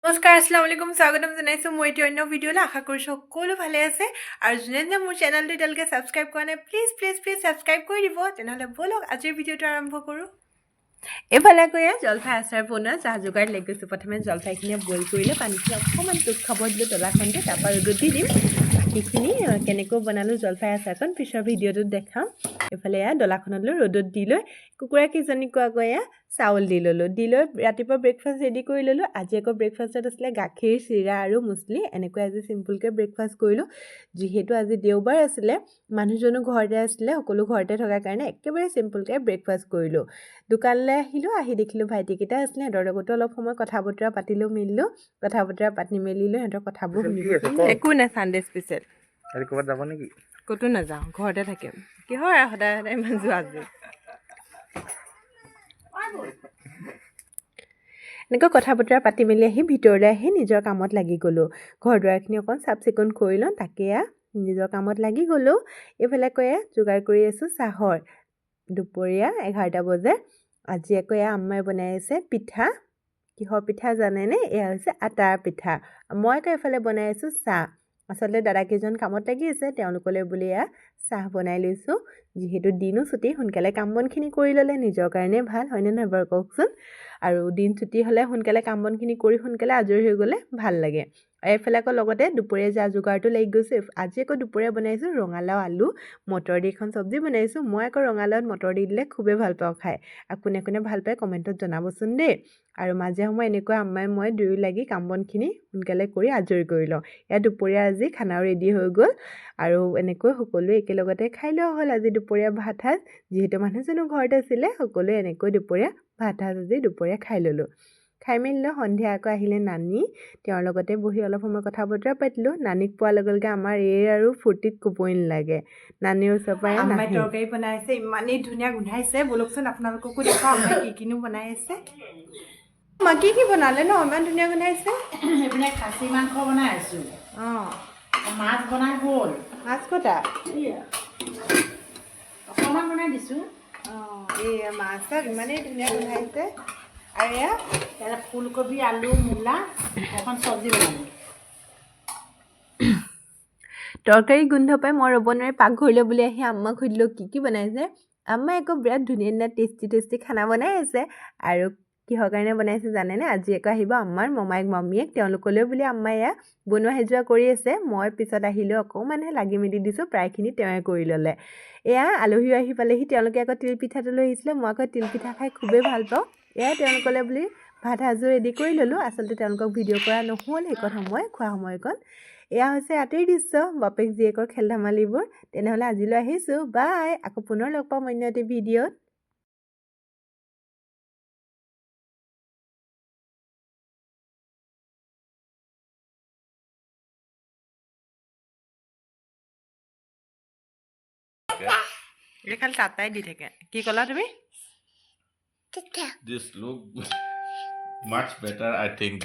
নমস্কাৰ আসসালামু আলাইকুম স্বাগতম জনাইছো মই এটি অন্য ভিডিঅ'লৈ আশা কৰিছো সকলো ভালে আছে আৰু যোনে মোৰ চেনেলটো এতিয়ালৈকে সাবস্ক্ৰাইব কৰা নাই প্লিজ সাবস্ক্ৰাইব কৰি দিব তেনেহলে বলক আজিৰ ভিডিঅ'টো আৰম্ভ কৰো এফালে কৈয়া জলফাই আচাৰ বনোৱা চাহ যোগাৰ লৈ গৈছো প্ৰথমে জলফাইখিনি বইল কৰিলে পানীখিনি অকণমান টুক খাব দিলো তলাখনতে তাৰপৰা ৰ'দত দি দিম বাকীখিনি কেনেকৈ বনালো জলফাই আচাৰখন পিছৰ ভিডিঅ'টোত দেখাম এফালে এয়া ডলাখনলৈ ৰ'দত দি লৈ কুকুৰা কেইজনীক কোৱাকৈ চাউল দি ললো দি লৈ ৰাতিপুৱা ব্ৰেকফাষ্ট ৰেডি কৰি ললো আজি আকৌ ব্ৰেকফাষ্টত আছিলে গাখীৰ চিৰা আৰু মুছলি এনেকৈ আজি সিম্পলকৈ ব্ৰেকফাষ্ট কৰিলো যিহেতু আজি দেওবাৰ আছিলে মানুহজনো ঘৰতে আছিলে সকলো ঘৰতে থকাৰ কাৰণে একেবাৰে সিম্পলকৈ ব্ৰেকফাষ্ট কৰিলো দোকানলৈ আহিলো আহি দেখিলো ভাইটিকেইটা আছিলে সিহঁতৰ লগতো অলপ সময় কথা বতৰা পাতিলো মিলিলো কথা বতৰা পাতি মেলিলো সিহঁতৰ কথাবোৰ শুনিলো একো নাই সানডে স্পেচিয়েল আজি ক'ৰবাত যাব নেকি ক'তো নাযাওঁ ঘৰতে থাকিম কিহৰ সদায় সদায় ইমান যোৱা আজি এনেকৈ কথা বতৰা পাতি মেলি আহি ভিতৰলৈ আহি নিজৰ কামত লাগি গ'লোঁ ঘৰ দুৱাৰখিনি অকণ চাফ চিকুণ কৰি লওঁ তাকে নিজৰ কামত লাগি গ'লোঁ এইফালে কৈয়ে যোগাৰ কৰি আছোঁ চাহৰ দুপৰীয়া 11টা বজে আজি আকৌ আম্মাই বনাই আছে পিঠা কিহৰ পিঠা জানেনে এয়া হৈছে আটাৰ পিঠা মই আকৌ এইফালে বনাই আছোঁ চাহ আচলতে দাদাকেইজন কামত লাগি আছে তেওঁলোকলৈ বুলি চাহ বনাই লৈছোঁ যিহেতু দিনো ছুটি সোনকালে কাম বনখিনি কৰি ল'লে নিজৰ কাৰণে ভাল হয়নে নহয় বাৰু কওকচোন আৰু দিন ছুটি হ'লে সোনকালে কাম বনখিনি কৰি সোনকালে আজৰি হৈ গ'লে ভাল লাগে এইফালে আকৌ লগতে দুপৰীয়া যা যোগাৰটো লাগি গৈছে আজি আকৌ দুপৰীয়া বনাইছোঁ ৰঙালাও আলু মটৰ দি এখন চব্জি বনাইছোঁ মই আকৌ ৰঙালাওত মটৰ দি দিলে খুবেই ভাল পাওঁ খাই আৰু কোনে কোনে ভাল পায় কমেণ্টত জনাবচোন দেই আৰু মাজে সময়ে এনেকৈ আম্মাই মই দুয়ো লাগি কাম বনখিনি সোনকালে কৰি আজৰি কৰি লওঁ ইয়াত দুপৰীয়া আজি খানাও ৰেডি হৈ গ'ল আৰু এনেকৈ সকলোৱে একেলগতে খাই লোৱা হ'ল আজি দুপৰীয়া ভাত সাজ যিহেতু মানুহজনো ঘৰত আছিলে সকলোৱে এনেকৈ দুপৰীয়া ভাত সাজ আজি দুপৰীয়া খাই ল'লোঁ খাই মেলি সন্ধিয়া আকৌ আহিলে নানি তেওঁৰ লগতে বহি অলপ সময় কথা বতৰা পাতিলোঁ নানিক পোৱাৰ লগে লগে আমাৰ এই আৰু ফূৰ্তিত ক'বই নালাগে নানিৰ ওচৰৰ পৰা আম্মাই তৰকাৰী বনাইছে ইমানেই ধুনীয়া গোন্ধাইছে বলকচোন আপোনালোককো দেখাওঁ আম্মাই কি কিনো বনাই আছে মা কি বনালে ন ইমান ধুনীয়া গোন্ধাইছে এইবিলাক খাচী মাংস বনাই আছোঁ অঁ মাছ বনাই হ'ল মাছ কটা অকণমান বনাই দিছোঁ অঁ এই মাছ চাছ ইমানেই ধুনীয়া গোন্ধাইছে আৰু ইয়াত ফুলকবি আলু মূলা এখন চব্জি বনালোঁ তৰকাৰী গোন্ধ পাই মই ৰ'ব নোৱাৰি পাকঘৰলৈ বুলি আহি আম্মাক সুধিলোঁ কি বনাইছে আম্মাই আকৌ বিৰাট ধুনীয়া ধুনীয়া টেষ্টি খানা বনাই আছে আৰু কিহৰ কাৰণে বনাইছে জানেনে আজি আকৌ আহিব আমাৰ মমায়েক মামীয়েক তেওঁলোকলৈও বুলি আম্মাই বনোৱা সিজোৱা কৰি আছে মই পিছত আহিলেও অকণমানহে লাগি মেলি দিছোঁ প্ৰায়খিনি তেওঁৱে কৰি ল'লে আলহীও আহি পালেহি তেওঁলোকে আকৌ তিলপিঠাটো লৈ আহিছিলে মই আকৌ তিলপিঠা খাই খুবেই ভাল পাওঁ তেওঁলোকলৈ বুলি ভাত সাজো ৰেডি কৰি ল'লোঁ আচলতে তেওঁলোকক ভিডিঅ' কৰা নহ'ল সেইকণ সময় খোৱা সময়কণ হৈছে ৰাতিৰ দৃশ্য বাপেক জীয়েকৰ খেল ধেমালিবোৰ তেনেহ'লে আজিলৈ আহিছোঁ বাই আকৌ পুনৰ লগ পাম অন্য এটি ভিডিঅ'ত খালি তাতাই দি থাকে কি ক'লা তুমি This look much better I think